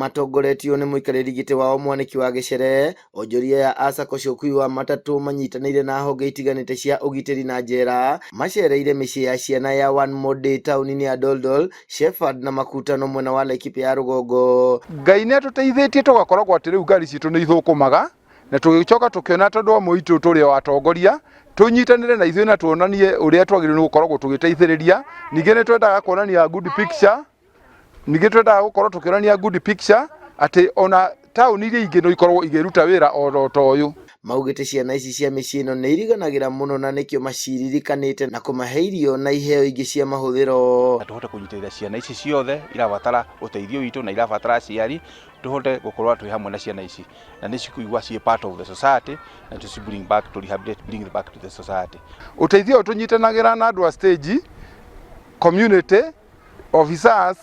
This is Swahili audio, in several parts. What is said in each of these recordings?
matongoretio nĩ mũikarĩri gĩtĩ wao Mwaniki wa Gĩcere, onjoria ya Asako cia ũkui wa matatũ manyitanĩire na honge itiganĩte cia ũgitĩri na njera macereire mĩciĩ ya ciana ya One More Day taũni-inĩ ya Doldol, Shepherd na Makutano mwena wa Laikipia ya rũgongo. Ngai nĩ atũteithĩtie tũgakoragwo atĩ rĩu ngari citũ nĩ ithũkũmaga na tũgĩcoka tũkĩona tondũ wa mũitũ tũrĩa watongoria tũnyitanĩre na ithuĩ na tuonanie ũrĩa twagĩrĩirwo gũkoragwo tũgĩteithĩrĩria. Ningĩ nĩ twendaga kuonania good picture, ningĩ twendaga gũkorwo tũkĩonania good picture atĩ ona taũni iria ingĩ no ikorwo igĩruta wĩra oro ta ũyũ. Maugĩte ciana ici cia mĩciĩ ĩno nĩ iriganagĩra mũno na nĩkĩo maciririkanĩte na kũmahe irio na iheo ingĩ cia mahũthĩro. Tũhote kũnyitĩrĩra ciana ici ciothe irabatara ũteithio witũ na irabatara aciari, tũhote gũkorwo twĩ hamwe na ciana ici na nĩ cikuigua ciĩ part of the society na to bring back to rehabilitate, bring it back to the society. Ũteithio tũnyitanagĩra na andũ a stage, community officers,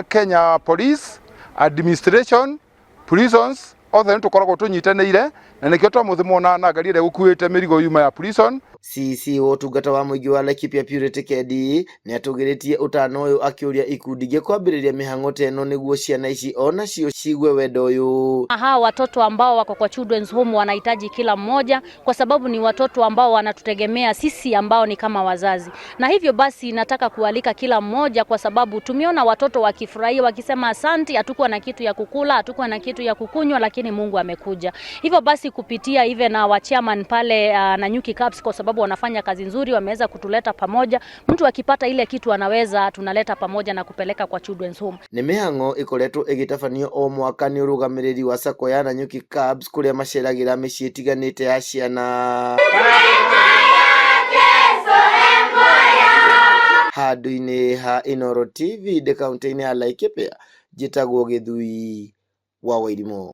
Kenya Police Administration, prisons, othe nĩ tũkoragwo tũnyitanĩire na nĩkĩo twamũthimwo na ngari ĩrĩa gũkuĩte mĩrigo yuma ya prison. CC wa ũtungata wa mũingĩ wa Laikipia Purity Kendi nĩ atũgĩrĩtie ũtano ũyũ akĩũria ikundi ingĩ kwambĩrĩria mĩhang'o ta ĩno nĩguo ciana ici onacio cigue wendo ũyũ. Hawa watoto ambao wako kwa children's home wanahitaji kila mmoja, kwa sababu ni watoto ambao wanatutegemea sisi ambao ni kama wazazi, na hivyo basi nataka kualika kila mmoja, kwa sababu tumeona watoto wakifurahia wakisema asante, hatukuwa na kitu ya kukula, hatukuwa na kitu ya kukunywa, lakini Mungu amekuja. Hivyo basi kupitia even na chairman pale Nanyuki Cubs, kwa sababu wanafanya kazi nzuri, wameweza kutuleta pamoja. Mtu akipata ile kitu anaweza tunaleta pamoja na kupeleka kwa children's home. Nĩ mĩhang'o ĩkoretwo ĩgĩtabanio o mwaka nĩ ũrũgamĩrĩri wa Sacco ya Nanyuki Cubs kũrĩa maceragĩra mĩciĩ ĩtiganĩte ya ciana. Handũ-inĩ ha Inooro TV kaunti-inĩ ya Laikipia, njĩtagwo Gĩthui wa Wairimũ.